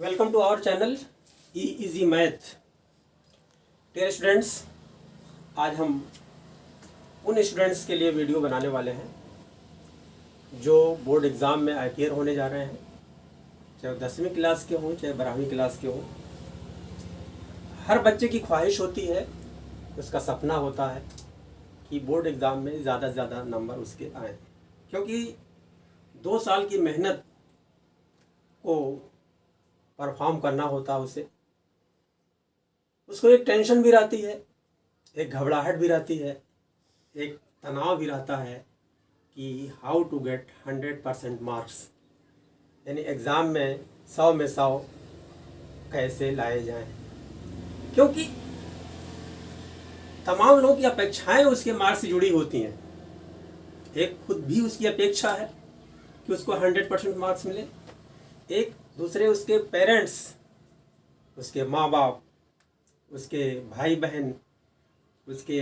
Welcome to our channel E easy math. Dear students, आज हम उन स्टूडेंट्स के लिए वीडियो बनाने वाले हैं जो बोर्ड एग्ज़ाम में अपीयर होने जा रहे हैं, चाहे 10वीं क्लास के हों चाहे 12वीं क्लास के हों। हर बच्चे की ख्वाहिश होती है, उसका सपना होता है कि बोर्ड एग्ज़ाम में ज़्यादा से ज़्यादा नंबर उसके आएँ, क्योंकि 2 साल की मेहनत को परफॉर्म करना होता है। उसको एक टेंशन भी रहती है, एक घबराहट भी रहती है, एक तनाव भी रहता है कि हाउ टू गेट 100% मार्क्स, यानी एग्ज़ाम में 100 में 100 कैसे लाए जाएं, क्योंकि तमाम लोगों की अपेक्षाएं उसके मार्क्स से जुड़ी होती हैं। एक खुद भी उसकी अपेक्षा है कि उसको 100% मार्क्स मिले, एक दूसरे उसके पेरेंट्स, उसके माँ बाप, उसके भाई बहन, उसके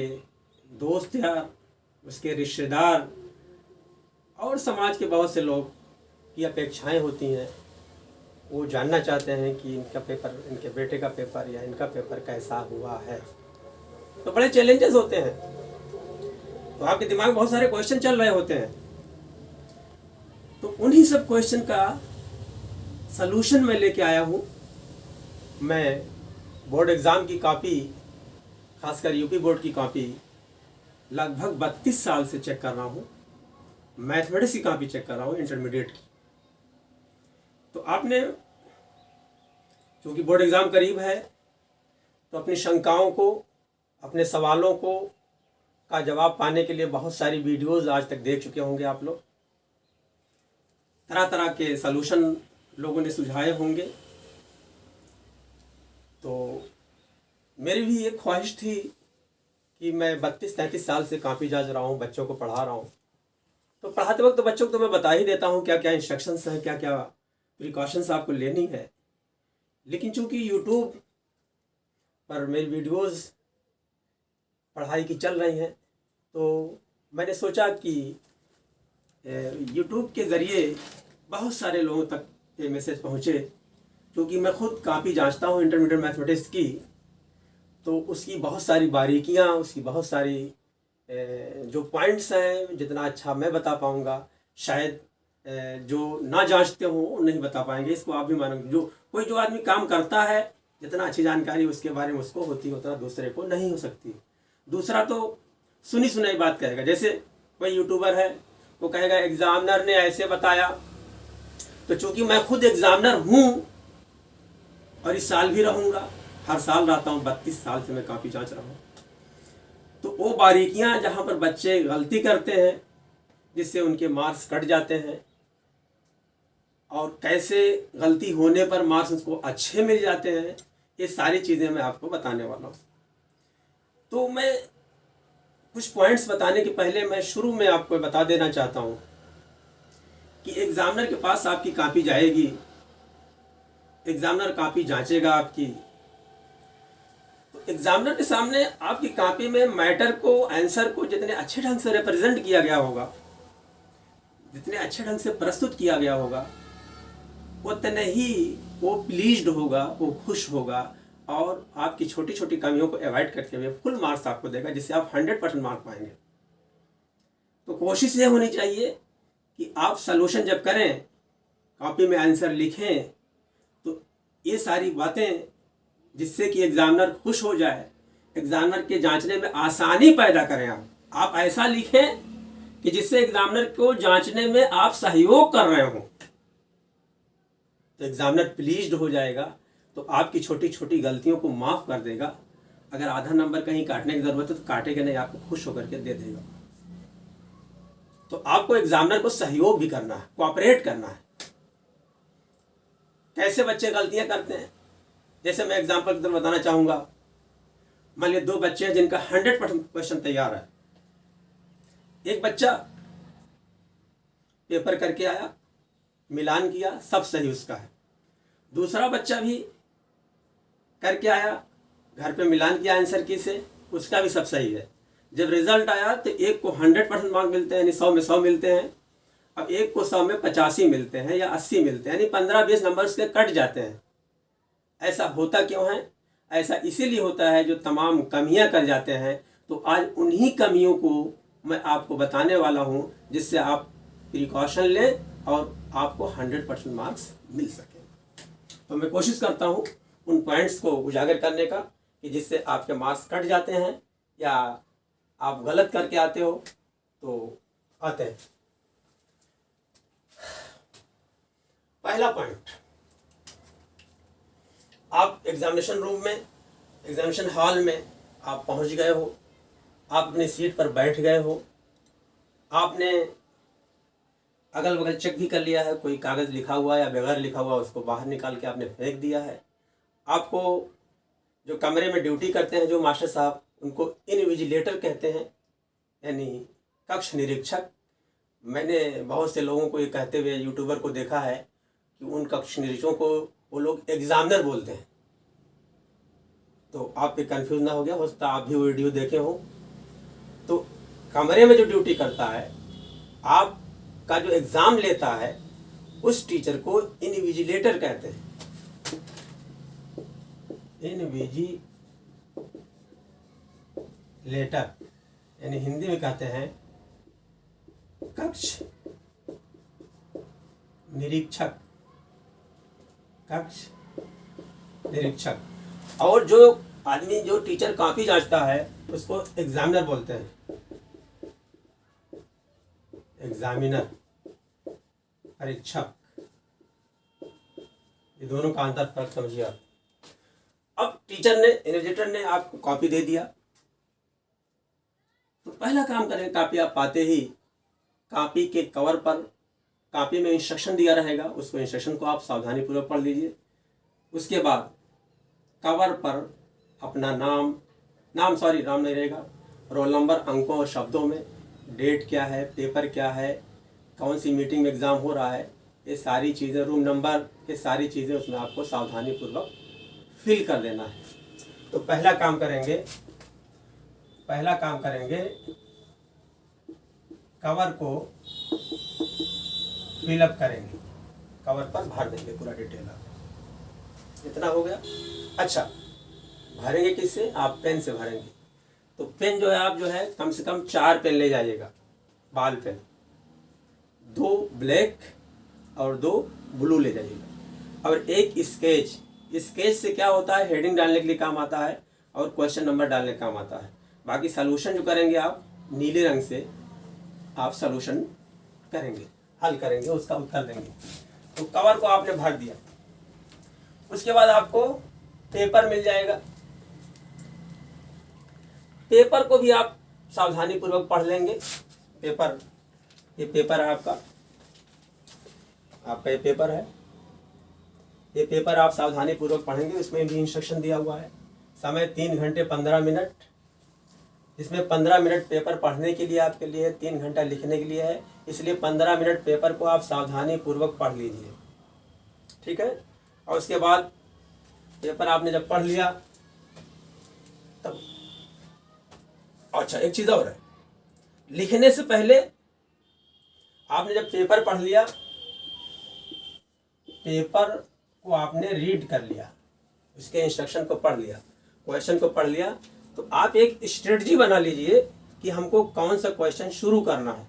दोस्त यार, उसके रिश्तेदार और समाज के बहुत से लोग की अपेक्षाएं होती हैं। वो जानना चाहते हैं कि इनका पेपर, इनके बेटे का पेपर या इनका पेपर कैसा हुआ है। तो बड़े चैलेंजेस होते हैं, तो आपके दिमाग में बहुत सारे क्वेश्चन चल रहे होते हैं। तो उन्हीं सब क्वेश्चन का सलूशन मैं लेके आया हूँ। मैं बोर्ड एग्ज़ाम की कॉपी, खासकर यूपी बोर्ड की कॉपी लगभग 32 साल से चेक कर रहा हूँ। मैथमेटिक्स की कॉपी चेक कर रहा हूँ, इंटरमीडिएट की। तो आपने, क्योंकि बोर्ड एग्ज़ाम करीब है, तो अपनी शंकाओं को, अपने सवालों को का जवाब पाने के लिए बहुत सारी वीडियोज़ आज तक देख चुके होंगे आप लोग। तरह तरह के सलूशन लोगों ने सुझाए होंगे। तो मेरी भी एक ख्वाहिश थी कि मैं 32-33 साल से कॉपी जांच रहा हूँ, बच्चों को पढ़ा रहा हूँ। तो पढ़ाते वक्त तो बच्चों को तो मैं बता ही देता हूँ क्या क्या इंस्ट्रक्शंस हैं, क्या क्या प्रिकॉशंस आपको लेनी है। लेकिन चूँकि यूट्यूब पर मेरी वीडियोज़ पढ़ाई की चल रही हैं, तो मैंने सोचा कि यूट्यूब के ज़रिए बहुत सारे लोगों तक ये मैसेज पहुँचे। क्योंकि मैं खुद कॉपी जांचता हूँ इंटरमीडिएट मैथमेटिक्स की, तो उसकी बहुत सारी बारीकियाँ, उसकी बहुत सारी जो पॉइंट्स हैं, जितना अच्छा मैं बता पाऊँगा शायद जो ना जांचते हो नहीं बता पाएंगे। इसको आप भी मानोगे, जो आदमी काम करता है, जितना अच्छी जानकारी उसके बारे में उसको होती है उतना दूसरे को नहीं हो सकती। दूसरा तो सुनी सुनाई बात कहेगा। जैसे कोई यूट्यूबर है, वो कहेगा एग्जामिनर ने ऐसे बताया, तो चूंकि मैं खुद एग्जामिनर हूँ और इस साल भी रहूँगा, हर साल रहता हूँ, 32 साल से मैं कॉपी जांच रहा हूँ। तो वो बारीकियाँ जहाँ पर बच्चे गलती करते हैं, जिससे उनके मार्क्स कट जाते हैं, और कैसे गलती होने पर मार्क्स उसको अच्छे मिल जाते हैं, ये सारी चीज़ें मैं आपको बताने वाला हूँ। तो मैं कुछ पॉइंट्स बताने के पहले मैं शुरू में आपको बता देना चाहता हूँ कि एग्जामिनर के पास आपकी कॉपी जाएगी, एग्जामिनर कॉपी जांचेगा आपकी। तो एग्जामिनर के सामने आपकी कॉपी में मैटर को, आंसर को जितने अच्छे ढंग से रिप्रेजेंट किया गया होगा, जितने अच्छे ढंग से प्रस्तुत किया गया होगा, उतने ही वो प्लीज्ड होगा, वो खुश होगा और आपकी छोटी छोटी कमियों को अवॉइड करते हुए फुल मार्क्स आपको देगा, जिससे आप 100% मार्क पाएंगे। तो कोशिश ये होनी चाहिए कि आप सलूशन जब करें, कॉपी में आंसर लिखें, तो ये सारी बातें जिससे कि एग्जामिनर खुश हो जाए, एग्जामिनर के जांचने में आसानी पैदा करें। आप ऐसा लिखें कि जिससे एग्जामिनर को जांचने में आप सहयोग कर रहे हो, तो एग्जामिनर प्लीज्ड हो जाएगा, तो आपकी छोटी छोटी गलतियों को माफ़ कर देगा। अगर आधा नंबर कहीं काटने की ज़रूरत है तो काटेगा नहीं, आपको खुश होकर के दे देगा। तो आपको एग्जामिनर को सहयोग भी करना है, कोऑपरेट करना है। कैसे बच्चे गलतियां करते हैं, जैसे मैं एग्जाम्पल की तरफ बताना चाहूँगा। मान लीजिए 2 बच्चे हैं जिनका 100% क्वेश्चन तैयार है। एक बच्चा पेपर करके आया, मिलान किया, सब सही उसका है। दूसरा बच्चा भी करके आया, घर पे मिलान किया आंसर की से, उसका भी सब सही है। जब रिजल्ट आया तो एक को 100% मार्क मिलते हैं, यानी 100 में 100 मिलते हैं। अब एक को 100 में 85 मिलते हैं या 80 मिलते हैं, यानी 15-20 नंबर उसके कट जाते हैं। ऐसा होता क्यों है? ऐसा इसीलिए होता है जो तमाम कमियां कर जाते हैं। तो आज उन्हीं कमियों को मैं आपको बताने वाला हूं, जिससे आप प्रिकॉशन लें और आपको 100% मार्क्स मिल सके। तो मैं कोशिश करता हूं उन पॉइंट्स को उजागर करने का कि जिससे आपके मार्क्स कट जाते हैं या आप गलत करके आते हो तो आते हैं। पहला पॉइंट, आप एग्जामिनेशन रूम में, एग्जामिनेशन हॉल में आप पहुंच गए हो, आप अपनी सीट पर बैठ गए हो, आपने अगल बगल चेक भी कर लिया है, कोई कागज़ लिखा हुआ या बगैर लिखा हुआ उसको बाहर निकाल के आपने फेंक दिया है। आपको जो कमरे में ड्यूटी करते हैं जो मास्टर साहब, उनको इनविजिलेटर कहते हैं, यानी कक्ष निरीक्षक। मैंने बहुत से लोगों को ये कहते हुए यूट्यूबर को देखा है कि उन कक्ष निरीक्षकों को वो लोग एग्जामिनर बोलते हैं। तो आप पे कंफ्यूज ना हो सकता आप भी वो वीडियो देखे हो। तो कमरे में जो ड्यूटी करता है, आपका जो एग्ज़ाम लेता है, उस टीचर को इनविजिलेटर कहते हैं। इनविजिलेटर यानी हिंदी में कहते हैं कक्ष निरीक्षक, कक्ष निरीक्षक। और जो आदमी, जो टीचर कॉपी जांचता है, उसको एग्जामिनर बोलते हैं, एग्जामिनर, परीक्षक। ये दोनों का अंतर फर्क समझिए आप। अब टीचर ने, इन्विजिलेटर ने आपको कॉपी दे दिया, तो पहला काम करें, कॉपी आप पाते ही कॉपी के कवर पर, कॉपी में इंस्ट्रक्शन दिया रहेगा, उसको इंस्ट्रक्शन को आप सावधानी पूर्वक पढ़ लीजिए। उसके बाद कवर पर अपना नाम नहीं रहेगा, रोल नंबर अंकों और शब्दों में, डेट क्या है, पेपर क्या है, कौन सी मीटिंग में एग्ज़ाम हो रहा है, ये सारी चीज़ें, रूम नंबर, ये सारी चीज़ें उसमें आपको सावधानी पूर्वक फिल कर देना है। तो पहला काम करेंगे कवर को फिलअप करेंगे, कवर पर भर देंगे पूरा डिटेल। इतना हो गया। अच्छा, भरेंगे किससे? आप पेन से भरेंगे। तो पेन जो है, आप जो है कम से कम 4 पेन ले जाइएगा, बाल पेन, 2 ब्लैक और 2 ब्लू ले जाइएगा, और एक स्केच। स्केच से क्या होता है, हेडिंग डालने के लिए काम आता है और क्वेश्चन नंबर डालने का काम आता है। बाकी सॉल्यूशन जो करेंगे आप, नीले रंग से आप सॉल्यूशन करेंगे, हल करेंगे, उसका उत्तर देंगे। तो कवर को आपने भर दिया। उसके बाद आपको पेपर मिल जाएगा। पेपर को भी आप सावधानी पूर्वक पढ़ लेंगे। पेपर, ये पेपर है आपका ये पेपर है। ये पेपर आप सावधानी पूर्वक पढ़ेंगे। इसमें भी इंस्ट्रक्शन दिया हुआ है। समय 3 घंटे 15 मिनट। इसमें 15 मिनट पेपर पढ़ने के लिए आपके लिए, 3 घंटा लिखने के लिए है, इसलिए 15 मिनट पेपर को आप सावधानी पूर्वक पढ़ लीजिए, ठीक है। और उसके बाद पेपर आपने जब पढ़ लिया तब, अच्छा एक चीज़ और है, लिखने से पहले आपने जब पेपर पढ़ लिया, पेपर को आपने रीड कर लिया, उसके इंस्ट्रक्शन को पढ़ लिया, क्वेश्चन को पढ़ लिया, तो आप एक स्ट्रेटजी बना लीजिए कि हमको कौन सा क्वेश्चन शुरू करना है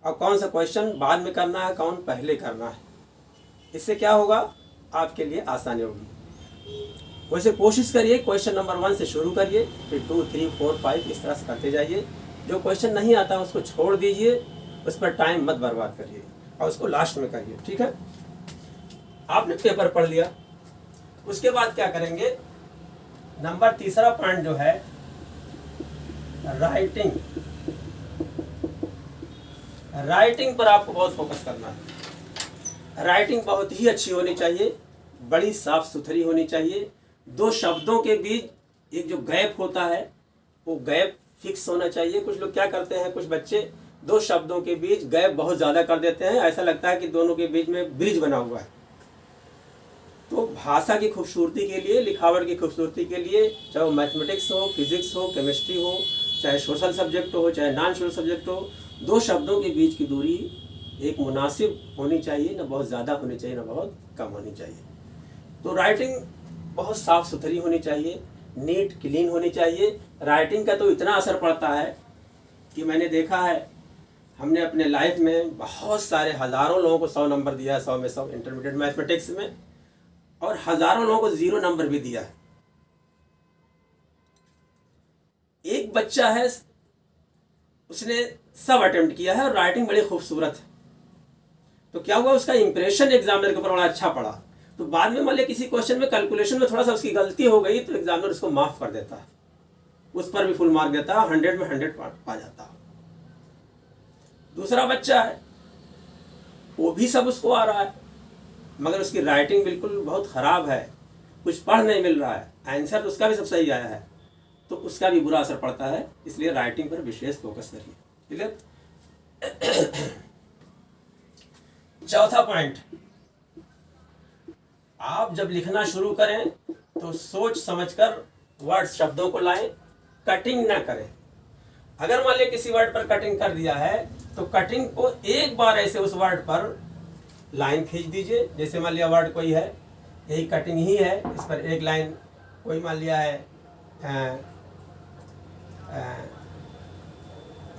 और कौन सा क्वेश्चन बाद में करना है, कौन पहले करना है। इससे क्या होगा, आपके लिए आसानी होगी। वैसे कोशिश करिए क्वेश्चन नंबर 1 से शुरू करिए, फिर 2, 3, 4, 5 इस तरह से करते जाइए। जो क्वेश्चन नहीं आता उसको छोड़ दीजिए, उस पर टाइम मत बर्बाद करिए और उसको लास्ट में करिए, ठीक है। आपने पेपर पढ़ लिया। उसके बाद क्या करेंगे, नंबर 3 पॉइंट जो है राइटिंग। राइटिंग पर आपको बहुत फोकस करना है। राइटिंग बहुत ही अच्छी होनी चाहिए, बड़ी साफ सुथरी होनी चाहिए। 2 शब्दों के बीच एक जो गैप होता है वो गैप फिक्स होना चाहिए। कुछ लोग क्या करते हैं, कुछ बच्चे 2 शब्दों के बीच गैप बहुत ज़्यादा कर देते हैं, ऐसा लगता है कि दोनों के बीच में ब्रिज बना हुआ है। तो भाषा की खूबसूरती के लिए, लिखावट की खूबसूरती के लिए, चाहे वो मैथमेटिक्स हो, फिजिक्स हो, केमिस्ट्री हो, चाहे सोशल सब्जेक्ट हो, चाहे नॉन सोशल सब्जेक्ट हो, 2 शब्दों के बीच की दूरी एक मुनासिब होनी चाहिए, ना बहुत ज़्यादा होनी चाहिए, ना बहुत कम होनी चाहिए। तो राइटिंग बहुत साफ़ सुथरी होनी चाहिए, नीट क्लीन होनी चाहिए। राइटिंग का तो इतना असर पड़ता है कि मैंने देखा है, हमने अपने लाइफ में बहुत सारे हज़ारों लोगों को 100 नंबर दिया है, 100 में 100 इंटरमीडिएट मैथमेटिक्स में, और हज़ारों लोगों को 0 नंबर भी दिया है। एक बच्चा है, उसने सब अटेम्प्ट किया है और राइटिंग बड़ी खूबसूरत है, तो क्या हुआ, उसका इंप्रेशन एग्जामिनर के ऊपर बड़ा अच्छा पड़ा। तो बाद में मान लिया किसी क्वेश्चन में कैलकुलेशन में थोड़ा सा उसकी गलती हो गई तो एग्जामिनर उसको माफ़ कर देता है, उस पर भी फुल मार्क देता है, 100 में 100 पा जाता है। दूसरा बच्चा है, वो भी सब उसको आ रहा है, मगर उसकी राइटिंग बिल्कुल बहुत ख़राब है, कुछ पढ़ नहीं मिल रहा है, आंसर उसका भी सब सही आया है, तो उसका भी बुरा असर पड़ता है। इसलिए राइटिंग पर विशेष फोकस करिए। क्लियर? चौथा पॉइंट, आप जब लिखना शुरू करें तो सोच समझकर वर्ड शब्दों को लाएं, कटिंग ना करें। अगर मान लिया किसी वर्ड पर कटिंग कर दिया है तो कटिंग को एक बार ऐसे उस वर्ड पर लाइन खींच दीजिए। जैसे मान लिया वर्ड कोई है, यही कटिंग ही है, इस पर एक लाइन कोई मान लिया है,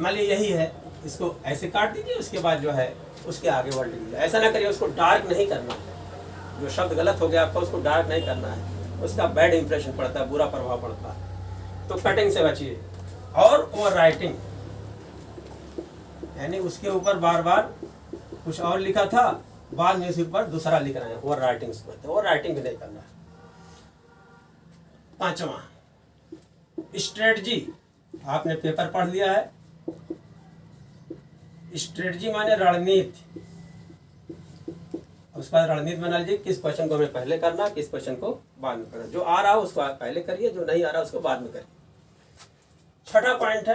मान लिया यही है, इसको ऐसे काट दीजिए, उसके बाद जो है उसके आगे वर्ड लिख दीजिए। ऐसा ना करिए, उसको डार्क नहीं करना, जो शब्द गलत हो गया आपका उसको डार्क नहीं करना है, उसका बैड इंप्रेशन पड़ता है, बुरा प्रभाव पड़ता है। तो कटिंग से बचिए। और ओवर राइटिंग, यानी उसके ऊपर बार बार कुछ और लिखा था, बाद में उसके ऊपर दूसरा लिख रहे हैं, ओवर राइटिंग उसको कहते हैं। ओवर राइटिंग भी नहीं करना है। पांचवा, स्ट्रेटजी। आपने पेपर पढ़ लिया है, स्ट्रेटजी माने रणनीति। उसके बाद रणनीति बना लीजिए, किस क्वेश्चन को हमें पहले करना, किस क्वेश्चन को बाद में करना। जो आ रहा है उसको आप पहले करिए, जो नहीं आ रहा उसको बाद में करिए। छठा पॉइंट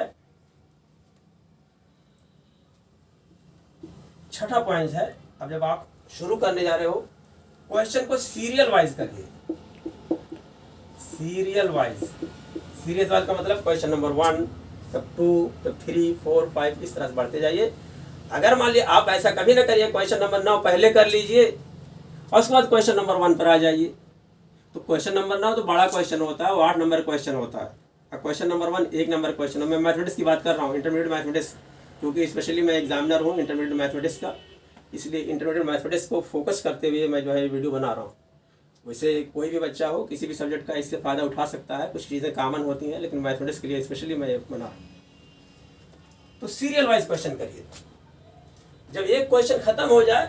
है, अब जब आप शुरू करने जा रहे हो, क्वेश्चन को सीरियल वाइज करिए। सीरियल वाइज का मतलब क्वेश्चन नंबर 1, तब 2, तब 3, 4, 5, इस तरह से बढ़ते जाइए। अगर मान लिया आप ऐसा कभी ना करिए, क्वेश्चन नंबर 9 पहले कर लीजिए और उसके बाद क्वेश्चन नंबर 1 पर आ जाइए, तो क्वेश्चन नंबर 9 तो बड़ा क्वेश्चन होता है, वो 8 नंबर क्वेश्चन होता है, और क्वेश्चन नंबर 1 1 नंबर क्वेश्चन है। मैं मैथमेटिक्स की बात कर रहा हूँ, इंटरमीडिएट मैथमेटिक्स, क्योंकि स्पेशली मैं एग्जामिनर हूँ इंटरमीडिएट मैथमेटिक्स का, इसलिए इंटरमीडिएट मैथमेटिक्स को फोकस करते हुए मैं जो है वीडियो बना रहा हूँ। वैसे कोई भी बच्चा हो किसी भी सब्जेक्ट का इससे फ़ायदा उठा सकता है, कुछ चीज़ें कॉमन होती हैं, लेकिन मैथमेटिक्स के लिए स्पेशली मैं बना रहा हूँ। तो सीरियल वाइज क्वेश्चन करिए। जब एक क्वेश्चन खत्म हो जाए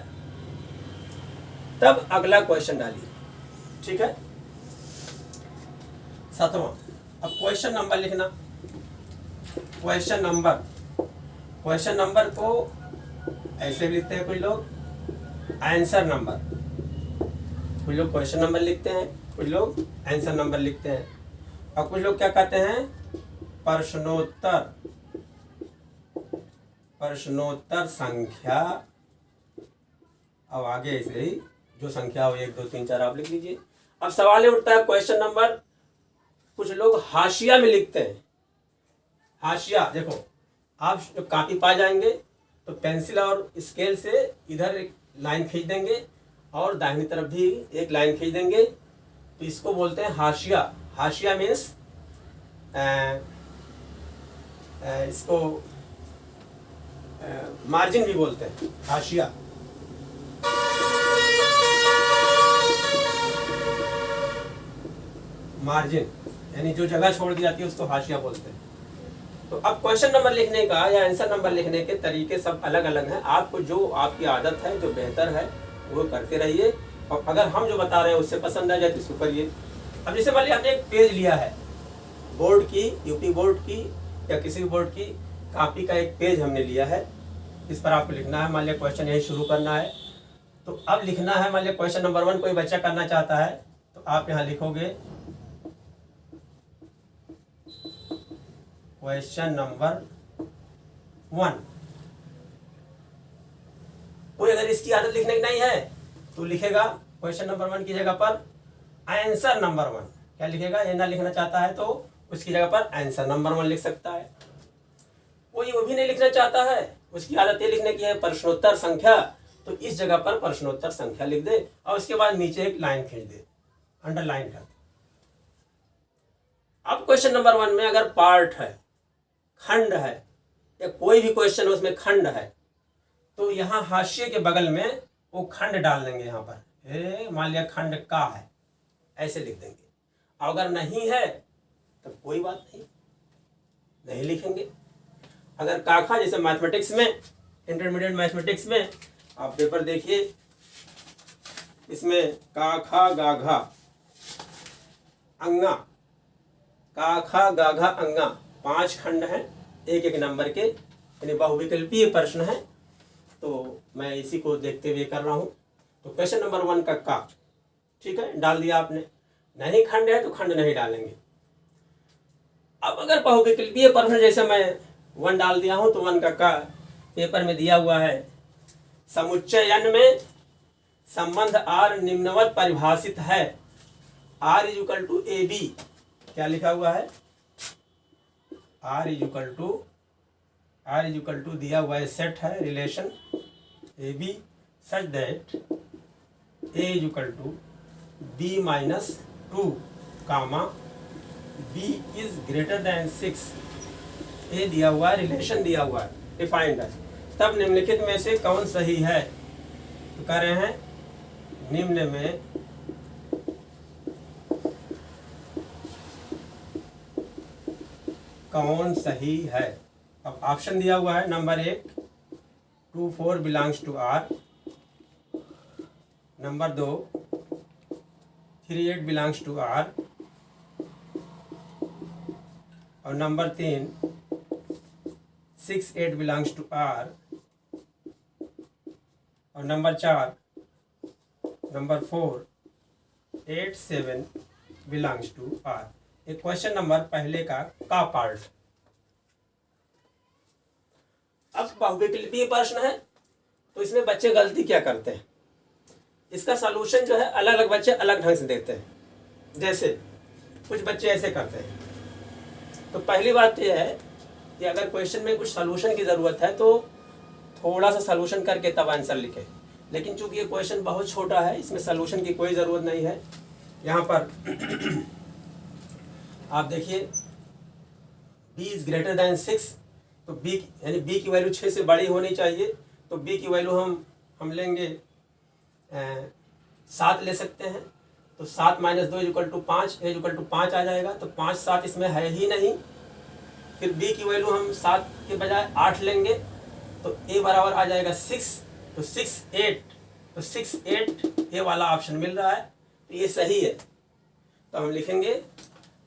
तब अगला क्वेश्चन डालिए, ठीक है। 7वां, अब क्वेश्चन नंबर लिखना। क्वेश्चन नंबर को ऐसे भी लिखते हैं कुछ लोग, आंसर नंबर। कुछ लोग क्वेश्चन नंबर लिखते हैं, कुछ लोग आंसर नंबर लिखते हैं, और कुछ लोग क्या कहते हैं, प्रश्नोत्तर संख्या। अब आगे ऐसे ही जो संख्या हो 1, 2, 3, 4 आप लिख लीजिए। अब सवाल ये उठता है क्वेश्चन नंबर, कुछ लोग हाशिया में लिखते हैं। हाशिया देखो, आप जो कॉपी पा जाएंगे तो पेंसिल और स्केल से इधर एक लाइन खींच देंगे और दाहिनी तरफ भी एक लाइन खींच देंगे, तो इसको बोलते हैं हाशिया। हाशिया मीन्स इसको मार्जिन भी बोलते हैं, हाशिया। मार्जिन यानी जो जगह छोड़ दी जाती है उसको हाशिया बोलते हैं। तो अब क्वेश्चन नंबर लिखने का या आंसर नंबर लिखने के तरीके सब अलग अलग हैं। आपको जो आपकी आदत है, जो बेहतर है, वो करते रहिए, और अगर हम जो बता रहे हैं उससे पसंद आ जाए तो इसको करिए। अब जैसे मान लिया आपने एक पेज लिया है, बोर्ड की, यूपी बोर्ड की या किसी भी बोर्ड की कॉपी का एक पेज हमने लिया है, इस पर आपको लिखना है। मान लिया क्वेश्चन यही शुरू करना है, तो अब लिखना है, मान लिया क्वेश्चन नंबर 1 कोई बच्चा करना चाहता है, तो आप यहाँ लिखोगे क्वेश्चन नंबर 1। कोई अगर इसकी आदत लिखने की नहीं है तो लिखेगा क्वेश्चन नंबर 1 की जगह पर आंसर नंबर 1। क्या लिखेगा, ये ना लिखना चाहता है तो उसकी जगह पर आंसर नंबर 1 लिख सकता है। कोई वो भी नहीं लिखना चाहता है, उसकी आदत ये लिखने की है प्रश्नोत्तर संख्या, तो इस जगह पर प्रश्नोत्तर संख्या लिख दे और उसके बाद नीचे एक लाइन खींच दे, अंडरलाइन कर दे। अब क्वेश्चन नंबर 1 में अगर पार्ट है, खंड है, या कोई भी क्वेश्चन है उसमें खंड है, तो यहाँ हाशिए के बगल में वो खंड डाल देंगे। यहाँ पर मान लिया खंड का है, ऐसे लिख देंगे। अगर नहीं है तो कोई बात नहीं लिखेंगे। अगर काखा, जैसे मैथमेटिक्स में, इंटरमीडिएट मैथमेटिक्स में आप पेपर देखिए, इसमें काखा गाघा अंगा, काखा गाघा अंगा 5 खंड हैं, एक एक नंबर के, यानी बहुविकल्पीय प्रश्न है। तो मैं इसी को देखते हुए कर रहा हूँ। तो क्वेश्चन नंबर 1 का ठीक है, डाल दिया आपने। नहीं खंड है तो खंड नहीं डालेंगे। अब अगर बहुविकल्पीय प्रश्न, जैसे मैं 1 डाल दिया हूँ, तो 1 का पेपर में दिया हुआ है, समुच्चय n में संबंध R निम्नवत परिभाषित है। R = AB, क्या लिखा हुआ है? R = दिया हुआ है, सेट है, relation AB such that A = B - 2, B is greater than 6। A दिया हुआ है, रिलेशन दिया हुआ है, डिफाइंड है। तब निम्नलिखित में से कौन सही है? तो कह रहे हैं निम्न में कौन सही है। अब ऑप्शन दिया हुआ है, number 1 2, 4 belongs to R, number 2 3, 8 belongs to R, और नंबर 3 6, 8 बिलोंग्स टू R, और number 4 number 4 8, 7 belongs to R। एक क्वेश्चन नंबर पहले का पार्ट। अब बहुविकल्पीय प्रश्न है, तो इसमें बच्चे गलती क्या करते हैं, इसका सलूशन जो है अलग अलग बच्चे अलग ढंग से देते हैं। जैसे कुछ बच्चे ऐसे करते हैं। तो पहली बात यह है कि अगर क्वेश्चन में कुछ सलूशन की ज़रूरत है तो थोड़ा सा सलूशन करके तब आंसर लिखें। लेकिन चूंकि ये क्वेश्चन बहुत छोटा है, इसमें सलूशन की कोई ज़रूरत नहीं है। यहाँ पर आप देखिए, b इज़ ग्रेटर दैन 6, तो b यानी b की वैल्यू 6 से बड़ी होनी चाहिए। तो b की वैल्यू हम लेंगे 7 ले सकते हैं। तो 7 - 2 = 5, a = 5 आ जाएगा। तो 5, 7 इसमें है ही नहीं। फिर b की वैल्यू हम 7 के बजाय 8 लेंगे, तो a बराबर आ जाएगा 6। तो 6, 8, तो 6, 8 ये वाला ऑप्शन मिल रहा है, तो ये सही है। तो हम लिखेंगे,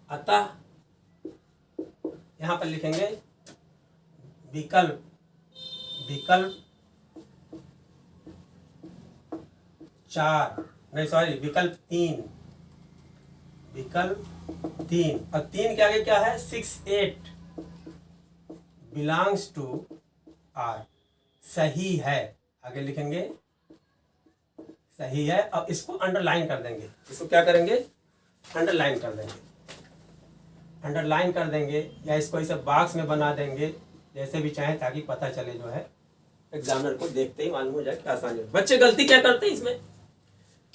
अतः यहाँ पर लिखेंगे विकल्प 4, नहीं सॉरी, विकल्प 3, और 3 के आगे क्या है? 6, 8 बिलोंग्स टू R, सही है। आगे लिखेंगे सही है। अब इसको अंडरलाइन कर देंगे। इसको क्या करेंगे? अंडरलाइन कर देंगे। अंडरलाइन कर देंगे या इसको ऐसे बॉक्स में बना देंगे, जैसे भी चाहें, ताकि पता चले जो है एग्जामिनर को देखते ही मालूम हो जाए कि आसानी है। बच्चे गलती क्या करते हैं इसमें?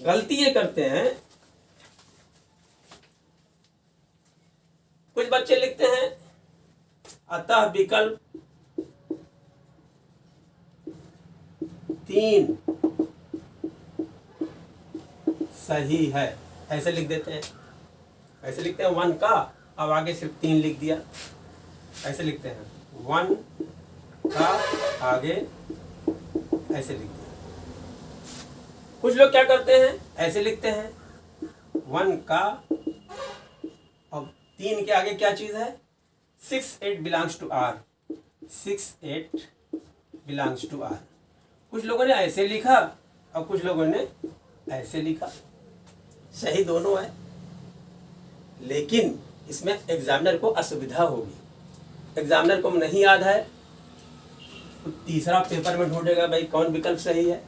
गलती ये करते हैं, कुछ बच्चे लिखते हैं अतः विकल्प 3 सही है, ऐसे लिख देते हैं। ऐसे लिखते हैं 1 का, अब आगे सिर्फ 3 लिख दिया। ऐसे लिखते हैं 1 का आगे ऐसे लिख दिया। कुछ लोग क्या करते हैं? ऐसे लिखते हैं 1 का, अब 3 के आगे क्या चीज़ है? 6, 8 belongs to R, 6, 8 belongs to R। कुछ लोगों ने ऐसे लिखा और कुछ लोगों ने ऐसे लिखा। सही दोनों है, लेकिन इसमें एग्जामिनर को असुविधा होगी। एग्जामिनर को नहीं याद है तो तीसरा पेपर में ढूंढेगा भाई कौन विकल्प सही है।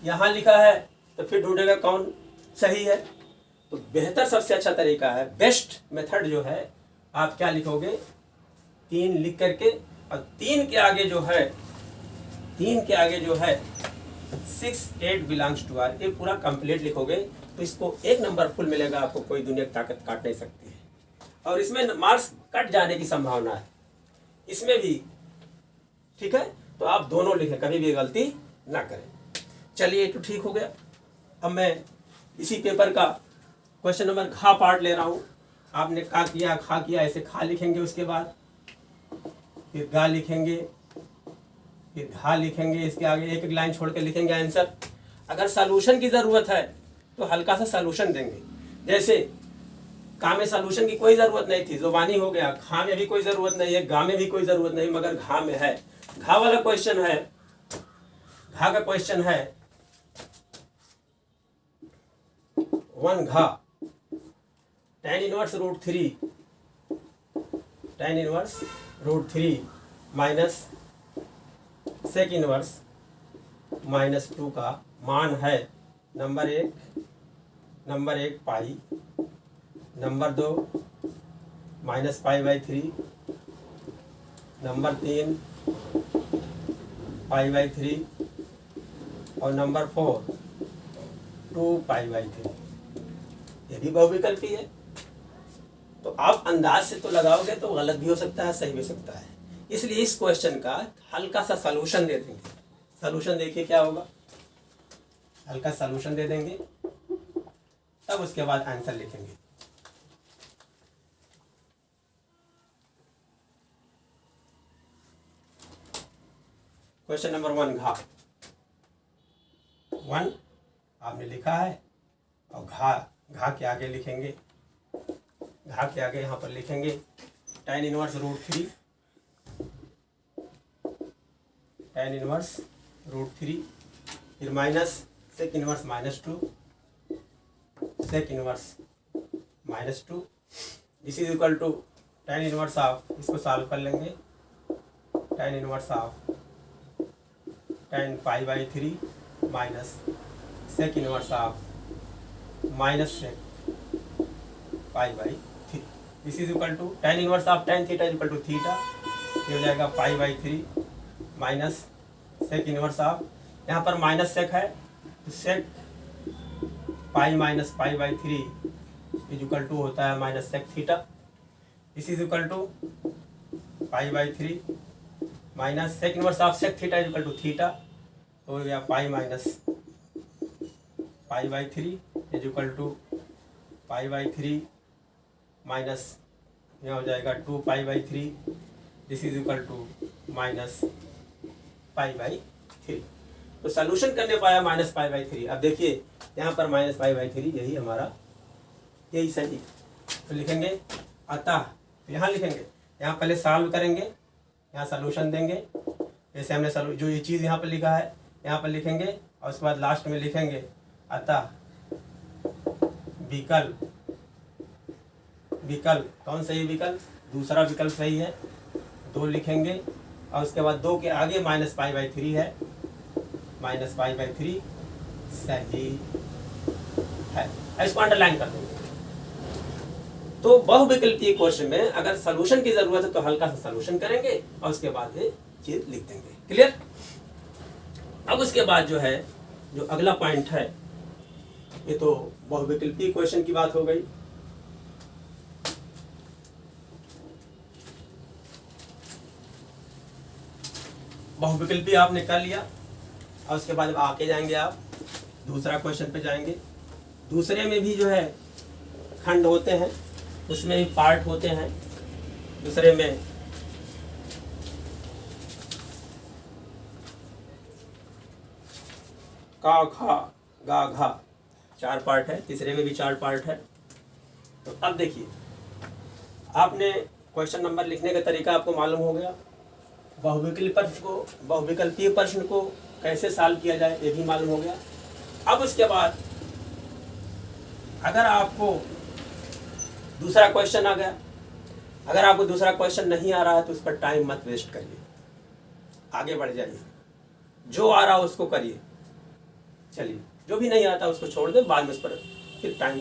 यहाँ लिखा है तो फिर ढूंढेगा कौन सही है। तो बेहतर, सबसे अच्छा तरीका है, बेस्ट मेथड जो है, आप क्या लिखोगे? 3 लिख करके, और 3 के आगे जो है 6 8 बिलोंग्स टू आर, ये पूरा कंप्लीट लिखोगे तो इसको 1 नंबर फुल मिलेगा आपको, कोई दुनिया की ताकत काट नहीं सकती है। और इसमें मार्क्स कट जाने की संभावना है, इसमें भी, ठीक है। तो आप दोनों लिखें, कभी भी गलती ना करें। चलिए, तो ठीक हो गया। अब मैं इसी पेपर का क्वेश्चन नंबर खा पार्ट ले रहा हूँ। आपने का किया, खा किया, ऐसे खा लिखेंगे, उसके बाद फिर गा लिखेंगे, फिर घा लिखेंगे, इसके आगे एक एक लाइन छोड़ के लिखेंगे आंसर। अगर सॉल्यूशन की ज़रूरत है तो हल्का सा सॉल्यूशन देंगे। जैसे का में सॉल्यूशन की कोई ज़रूरत नहीं थी, ज़ुबानी हो गया। खा में भी कोई ज़रूरत नहीं है, गा में भी कोई ज़रूरत नहीं, मगर घा में है। घा वाला क्वेश्चन है, घा का क्वेश्चन है 1 घा tan inverse √3, tan inverse √3 minus sec inverse -2 का मान है नंबर 1 पाई, नंबर 2 -π/3, नंबर 3 π/3 और नंबर 4 2π/3। ये भी बहुविकल्पी है। तो आप अंदाज से तो लगाओगे तो गलत भी हो सकता है, सही भी हो सकता है। इसलिए इस क्वेश्चन का हल्का सा सॉल्यूशन दे देंगे। सॉल्यूशन देखिए क्या होगा, हल्का सॉल्यूशन दे देंगे, तब उसके बाद आंसर लिखेंगे। क्वेश्चन नंबर 1 घा 1 आपने लिखा है, और घा के आगे लिखेंगे, घा के आगे यहाँ पर लिखेंगे tan इनवर्स √3, tan इनवर्स √3, फिर minus sec inverse -2, sec inverse -2, this is equal to tan inverse of, इसको सॉल्व कर लेंगे, tan inverse of tan π/3 minus sec inverse of minus sec π/3, this is equal to tan inverse of tan theta is equal to theta, ये हो जाएगा π/3 minus sec inverse of, यहाँ पर minus sec है तो sec pi minus π/3 is equal to होता है minus sec theta, this is equal to π/3 minus sec inverse of sec theta is equal to theta, तो हो गया pi minus π/3 is equal to π/3 minus, यहाँ हो जाएगा 2π/3, this is equal to minus π/3। तो solution करने पाया -π/3। अब देखिए यहाँ पर -π/3, यही हमारा, यही सही। तो लिखेंगे अतः, यहाँ लिखेंगे, यहाँ पहले सॉल्व करेंगे, यहाँ सॉल्यूशन देंगे, जैसे हमने जो ये चीज़ यहाँ पर लिखा है यहाँ पर लिखेंगे, और उसके बाद लास्ट में लिखेंगे अतः विकल्प, विकल्प कौन सही विकल्प, दूसरा विकल्प सही है, 2 लिखेंगे, और उसके बाद 2 के आगे -π/3 है, -π/3 सही है, इसको अंडरलाइन कर देंगे। तो बहुविकल्पीय क्वेश्चन में अगर सॉल्यूशन की जरूरत है तो हल्का सा सॉल्यूशन करेंगे, और उसके बाद ये चीज लिख देंगे। क्लियर। अब उसके बाद जो है, जो अगला पॉइंट है, ये तो बहुविकल्पीय क्वेश्चन की बात हो गई। बहुविकल्पी आपने कर लिया, और उसके बाद आके जाएंगे आप दूसरा क्वेश्चन पे जाएंगे। दूसरे में भी जो है खंड होते हैं, उसमें भी पार्ट होते हैं। दूसरे में का, खा, गा, घा 4 पार्ट है, तीसरे में भी 4 पार्ट है। तो अब देखिए, आपने क्वेश्चन नंबर लिखने का तरीका आपको मालूम हो गया, बहुविकल्पीय प्रश्न को कैसे सॉल्व किया जाए ये भी मालूम हो गया। अब उसके बाद अगर आपको दूसरा क्वेश्चन आ गया, अगर आपको दूसरा क्वेश्चन नहीं आ रहा है तो उस पर टाइम मत वेस्ट करिए, आगे बढ़ जाइए, जो आ रहा है उसको करिए। चलिए, जो भी नहीं आता उसको छोड़ दें, बाद में उस पर फिर टाइम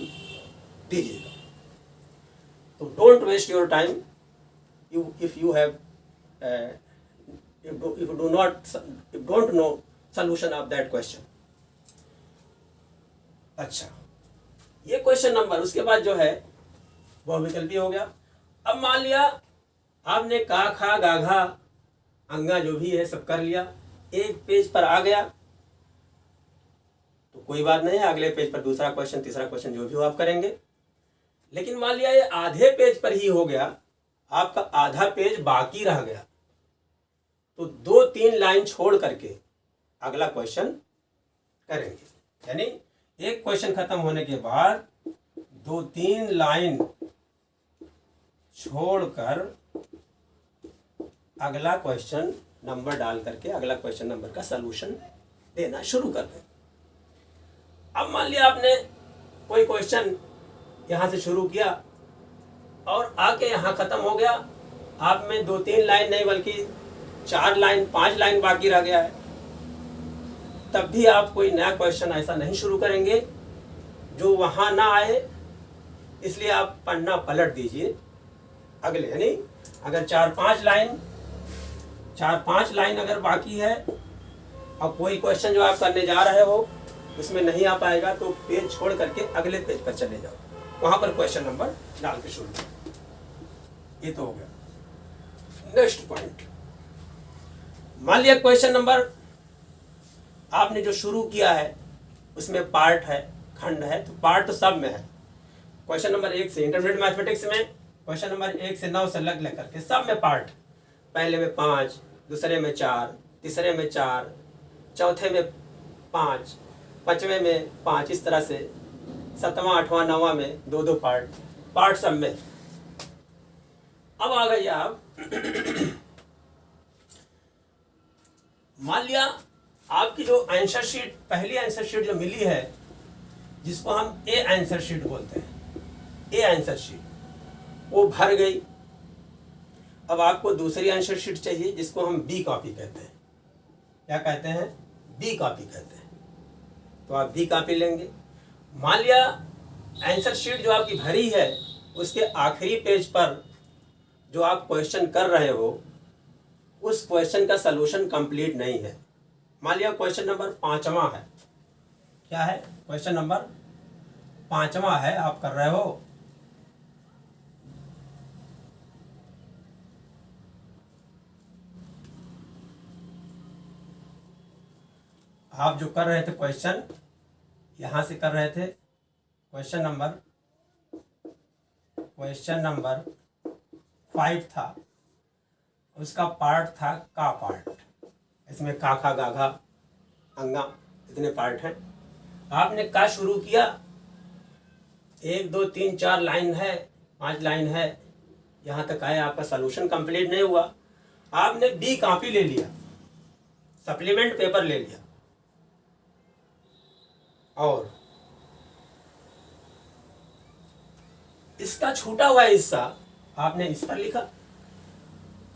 दीजिएगा। तो don't waste your time, if you have if you don't know solution of that question। अच्छा, ये क्वेश्चन नंबर, उसके बाद जो है वो विकल्पी हो गया। अब मान लिया आपने का खा गा घा अंगा जो भी है सब कर लिया, एक पेज पर आ गया तो कोई बात नहीं, अगले पेज पर दूसरा क्वेश्चन तीसरा क्वेश्चन जो भी हो आप करेंगे। लेकिन मान लिया ये आधे पेज पर ही हो गया, आपका आधा पेज बाकी रह गया, तो 2-3 लाइन छोड़ करके अगला क्वेश्चन करेंगे। यानी एक क्वेश्चन खत्म होने के बाद 2-3 लाइन छोड़कर अगला क्वेश्चन नंबर डाल करके अगला क्वेश्चन नंबर का सलूशन देना शुरू कर दें। अब मान लिया आपने कोई क्वेश्चन यहाँ से शुरू किया और आके यहाँ खत्म हो गया, आप में 2-3 लाइन नहीं बल्कि 4 लाइन 5 लाइन बाकी रह गया है, तब भी आप कोई नया क्वेश्चन ऐसा नहीं शुरू करेंगे जो वहाँ ना आए, इसलिए आप पन्ना पलट दीजिए अगले। यानी अगर 4-5 लाइन अगर बाकी है और कोई क्वेश्चन जो आप करने जा रहे हो उसमें नहीं आ पाएगा तो पेज छोड़ करके अगले पेज पर चले जाओ, वहां पर क्वेश्चन नंबर डाल के शुरू करो। ये तो हो गया। नेक्स्ट पॉइंट, मान लिया क्वेश्चन नंबर आपने जो शुरू किया है उसमें पार्ट है, खंड है, तो पार्ट तो सब में है। क्वेश्चन नंबर 1 से इंटरमीडिएट मैथमेटिक्स में क्वेश्चन नंबर 1 से 9 से लग करके सब में पार्ट, पहले में 5, दूसरे में 4, तीसरे में 4, चौथे में 5, पांचवें में 5, इस तरह से 7वां 8वां 9वां में 2-2 पार्ट सब में। अब आ गई आप मान लिया आपकी जो आंसर शीट, पहली आंसर शीट जो मिली है जिसको हम ए आंसर शीट बोलते हैं, ए आंसर शीट वो भर गई। अब आपको दूसरी आंसर शीट चाहिए जिसको हम बी कॉपी कहते हैं। क्या कहते हैं? बी कॉपी कहते हैं। तो आप बी कॉपी लेंगे। मान लिया आंसर शीट जो आपकी भरी है उसके आखिरी पेज पर जो आप क्वेश्चन कर रहे हो उस क्वेश्चन का सलूशन कंप्लीट नहीं है। मान लिया क्वेश्चन नंबर 5वां है। क्या है? क्वेश्चन नंबर 5वां है, आप कर रहे हो। आप जो कर रहे थे क्वेश्चन, यहां से कर रहे थे क्वेश्चन नंबर 5 था, उसका पार्ट था का पार्ट। इसमें का खा गा घा अंगा इतने पार्ट हैं। आपने का शुरू किया, 1 2 3 4 लाइन है, 5 लाइन है, यहाँ तक आए, आपका सलूशन कंप्लीट नहीं हुआ। आपने बी कॉपी ले लिया, सप्लीमेंट पेपर ले लिया और इसका छूटा हुआ हिस्सा आपने इस पर लिखा।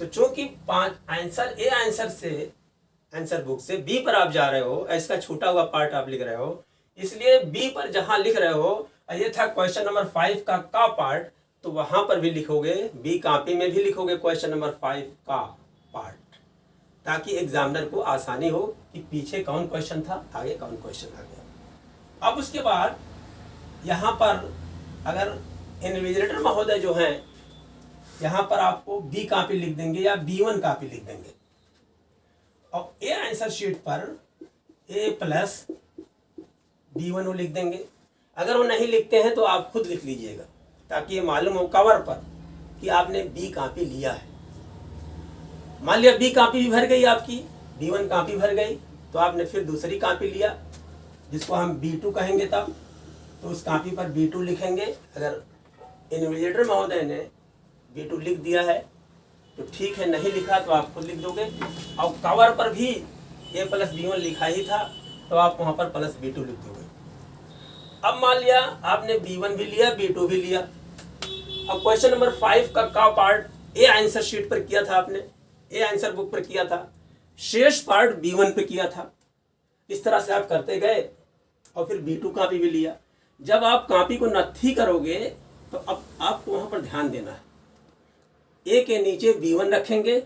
तो चूंकि 5 आंसर ए आंसर से आंसर बुक से बी पर आप जा रहे हो, इसका छूटा हुआ पार्ट आप लिख रहे हो, इसलिए बी पर जहां लिख रहे हो, ये था क्वेश्चन नंबर 5 का पार्ट, तो वहां पर भी लिखोगे, बी कॉपी में भी लिखोगे क्वेश्चन नंबर 5 का पार्ट, ताकि एग्जामिनर को आसानी हो कि पीछे कौन क्वेश्चन था, आगे कौन क्वेश्चन आ गया। अब उसके बाद यहाँ पर अगर इन्विजिलेटर महोदय जो हैं, यहाँ पर आपको बी कॉपी लिख देंगे या B1 कॉपी लिख देंगे और ए आंसर शीट पर A प्लस B1 वो लिख देंगे। अगर वो नहीं लिखते हैं तो आप खुद लिख लीजिएगा, ताकि ये मालूम हो कवर पर कि आपने बी कॉपी लिया है। मान लिया बी कॉपी भी भर गई आपकी, B1 कॉपी भर गई, तो आपने फिर दूसरी कॉपी लिया जिसको हम B2 कहेंगे, तब तो उस कॉपी पर B2 लिखेंगे। अगर इन्विजिलेटर महोदय ने B2 लिख दिया है तो ठीक है, नहीं लिखा तो आप खुद लिख दोगे। और कवर पर भी A प्लस B1 लिखा ही था तो आप वहाँ पर प्लस B2 लिख दोगे। अब मान लिया आपने B1 भी लिया, B2 भी लिया। अब क्वेश्चन नंबर 5 का पार्ट ए आंसर शीट पर किया था आपने, ए आंसर बुक पर किया था, शेष पार्ट B1 पे किया था। इस तरह से आप करते गए और फिर B2 कॉपी भी लिया। जब आप कॉपी को नत्थी करोगे तो अब आपको वहाँ पर ध्यान देना है। ए के नीचे B1 रखेंगे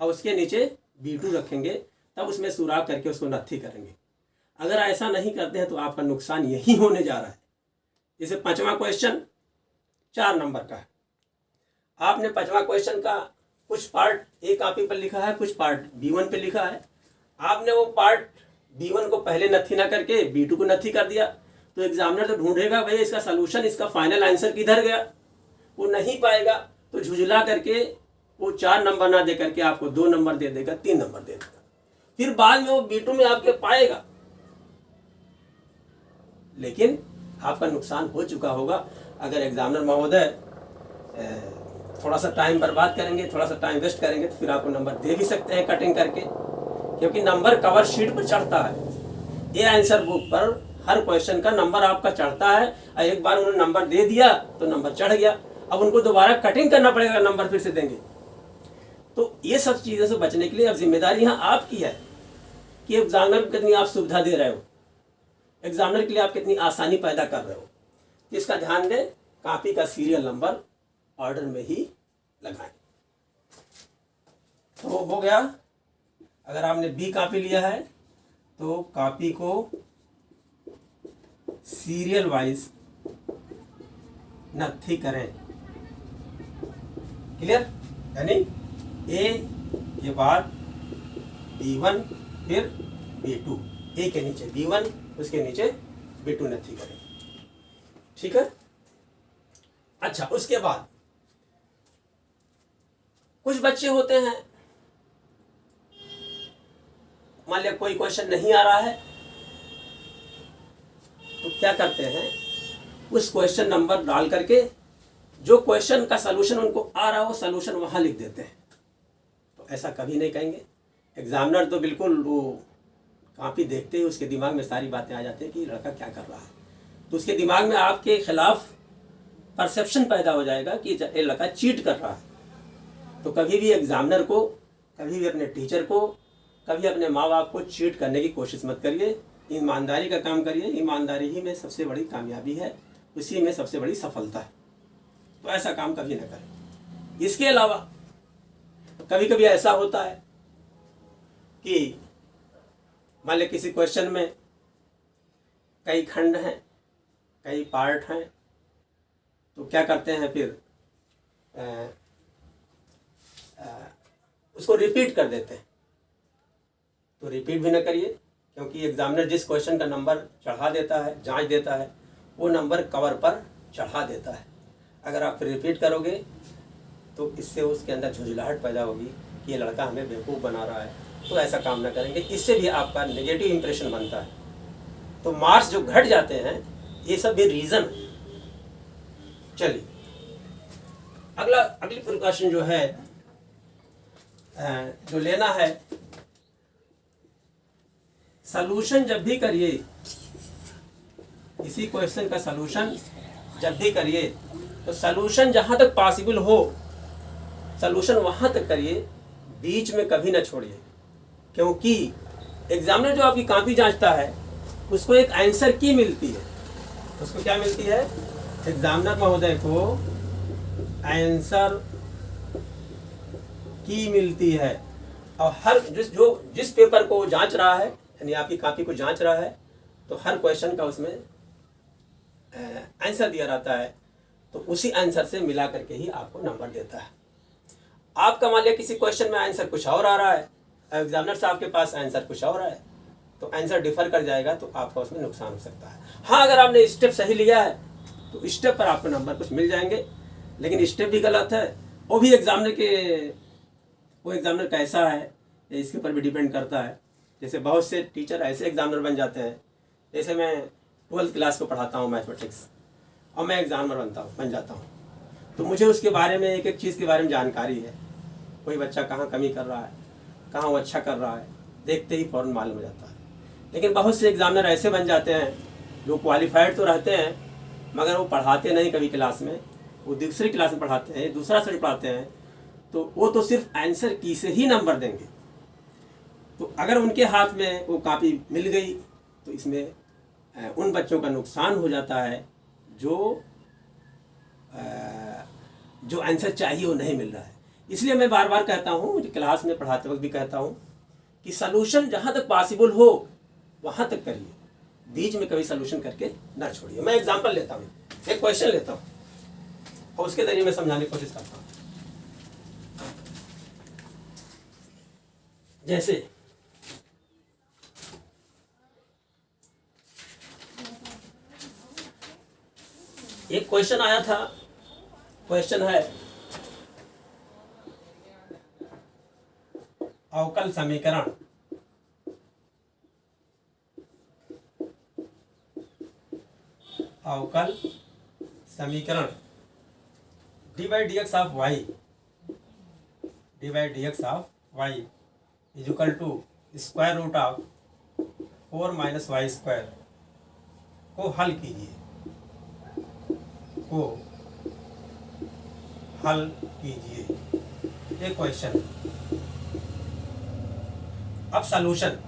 और उसके नीचे B2 रखेंगे, तब उसमें सुराख करके उसको नत्थी करेंगे। अगर ऐसा नहीं करते हैं तो आपका नुकसान यही होने जा रहा है। जैसे 5वां क्वेश्चन 4 नंबर का है, आपने 5वां क्वेश्चन का कुछ पार्ट ए कॉपी पर लिखा है, कुछ पार्ट B1 पे लिखा है। आपने वो पार्ट B1 को पहले नत्थी ना करके B2 को नत्थी कर दिया, तो एग्जामिनर तो ढूंढेगा भाई इसका सलूशन, इसका फाइनल आंसर किधर गया, वो नहीं पाएगा। तो झुझला करके वो 4 नंबर ना दे करके आपको 2 नंबर दे देगा, 3 नंबर दे देगा। फिर बाद में वो B2 में आपके पाएगा, लेकिन आपका नुकसान हो चुका होगा। अगर एग्जामिनर महोदय थोड़ा सा टाइम बर्बाद करेंगे, थोड़ा सा टाइम वेस्ट करेंगे, तो फिर आपको नंबर दे भी सकते हैं कटिंग करके, क्योंकि नंबर कवर शीट पर चढ़ता है। ये आंसर बुक पर हर क्वेश्चन का नंबर आपका चढ़ता है, और एक बार उन्होंने नंबर दे दिया तो नंबर चढ़ गया, अब उनको दोबारा कटिंग करना पड़ेगा, नंबर फिर से देंगे। तो ये सब चीज़ों से बचने के लिए अब जिम्मेदारी यहाँ आपकी है कि एग्जामिनर को कितनी आप सुविधा दे रहे हो, एग्जामिनर के लिए आप कितनी आसानी पैदा कर रहे हो। इसका ध्यान दें, कॉपी का सीरियल नंबर ऑर्डर में ही लगाएं। तो हो गया। अगर आपने B कॉपी लिया है तो कॉपी को सीरियल वाइज नत्थी करें। क्लियर? यानी A के बाद B1 फिर B2, A के नीचे B1 उसके नीचे B2 नत्थी करें। ठीक है। अच्छा, उसके बाद कुछ बच्चे होते हैं, मान लिया कोई क्वेश्चन नहीं आ रहा है, तो क्या करते हैं, उस क्वेश्चन नंबर डाल करके जो क्वेश्चन का सलूशन उनको आ रहा हो सलूशन वहां लिख देते हैं। तो ऐसा कभी नहीं कहेंगे। एग्जामिनर तो बिल्कुल वो कॉपी देखते ही उसके दिमाग में सारी बातें आ जाती हैं कि लड़का क्या कर रहा है, तो उसके दिमाग में आपके खिलाफ परसेप्शन पैदा हो जाएगा कि ये लड़का चीट कर रहा है। तो कभी भी एग्जामिनर को, कभी भी अपने टीचर को, कभी अपने माँ बाप को चीट करने की कोशिश मत करिए। ईमानदारी का काम करिए, ईमानदारी ही में सबसे बड़ी कामयाबी है, उसी में सबसे बड़ी सफलता है। तो ऐसा काम कभी ना करें। इसके अलावा कभी कभी ऐसा होता है कि मान लीजिए किसी क्वेश्चन में कई खंड हैं, कई पार्ट हैं, तो क्या करते हैं फिर उसको रिपीट कर देते हैं। तो रिपीट भी ना करिए, क्योंकि एग्जामिनर जिस क्वेश्चन का नंबर चढ़ा देता है, जांच देता है, वो नंबर कवर पर चढ़ा देता है। अगर आप फिर रिपीट करोगे तो इससे उसके अंदर झुंझलाहट पैदा होगी कि ये लड़का हमें बेवकूफ़ बना रहा है। तो ऐसा काम ना करेंगे, इससे भी आपका नेगेटिव इंप्रेशन बनता है। तो मार्क्स जो घट जाते हैं, ये सब भी रीज़न है। चलिए, अगली प्रिकॉशन जो है, जो लेना है, सलूशन जब भी करिए, किसी क्वेश्चन का सलूशन जब भी करिए तो सलूशन जहाँ तक पॉसिबल हो सलूशन वहाँ तक करिए, बीच में कभी ना छोड़िए। क्योंकि एग्जामिनर जो आपकी कॉपी जांचता है उसको एक आंसर की मिलती है। उसको क्या मिलती है? एग्जामिनर महोदय को आंसर की मिलती है। और हर जिस पेपर को जांच रहा है, यानी आपकी कॉपी को जांच रहा है, तो हर क्वेश्चन का उसमें आंसर दिया रहता है। तो उसी आंसर से मिला करके ही आपको नंबर देता है। आपका मान लिया किसी क्वेश्चन में आंसर कुछ और आ रहा है, एग्जामिनर साहब के पास आंसर कुछ और है, तो आंसर डिफर कर जाएगा, तो आपका उसमें नुकसान हो सकता है। हाँ, अगर आपने स्टेप सही लिया है तो स्टेप पर आपको नंबर कुछ मिल जाएंगे, लेकिन स्टेप भी गलत है, वो भी वो एग्जामिनर कैसा है इसके ऊपर भी डिपेंड करता है। जैसे बहुत से टीचर ऐसे एग्जामिनर बन जाते हैं, जैसे मैं 12th क्लास को पढ़ाता हूँ मैथमेटिक्स, और मैं एग्जामिनर बन जाता हूँ, तो मुझे उसके बारे में एक एक चीज़ के बारे में जानकारी है। कोई बच्चा कहाँ कमी कर रहा है, कहाँ वो अच्छा कर रहा है, देखते ही फ़ौरन मालूम हो जाता है। लेकिन बहुत से एग्जामिनर ऐसे बन जाते हैं जो क्वालिफाइड तो रहते हैं, मगर वो पढ़ाते नहीं कभी क्लास में, वो दूसरी क्लास में पढ़ाते हैं, दूसरा सब्जेक्ट पढ़ाते हैं, तो वो तो सिर्फ आंसर की से ही नंबर देंगे। तो अगर उनके हाथ में वो कॉपी मिल गई तो इसमें उन बच्चों का नुकसान हो जाता है जो आंसर चाहिए वो नहीं मिल रहा है। इसलिए मैं बार बार कहता हूँ, क्लास में पढ़ाते वक्त भी कहता हूँ कि सलूशन जहां तक पॉसिबल हो वहां तक करिए, बीच में कभी सलूशन करके ना छोड़िए। मैं एग्जांपल लेता हूँ, एक क्वेश्चन लेता हूँ और उसके जरिए मैं समझाने की कोशिश करता हूँ। जैसे एक क्वेश्चन आया था, क्वेश्चन है अवकल समीकरण D by D x of Y is equal to square root of 4 minus Y square को हल कीजिए, ये क्वेश्चन। अब सॉल्यूशन,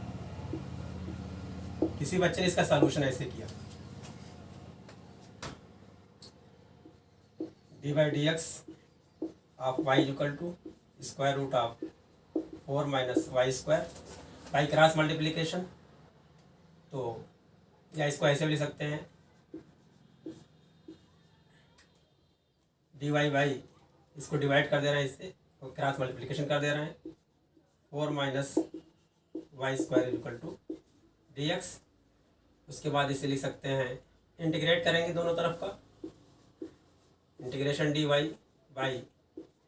किसी बच्चे ने इसका सॉल्यूशन ऐसे किया, D by D x of Y equal to square root of 4 minus Y square by cross multiplication. तो या इसको ऐसे भी लिख सकते हैं, डी वाई बाई, इसको डिवाइड कर दे रहे हैं इससे और क्रॉस मल्टीप्लीकेशन कर दे रहे हैं, 4 minus Y square equal to D X. उसके बाद इसे लिख सकते हैं, इंटीग्रेट करेंगे दोनों तरफ का, integration d Y by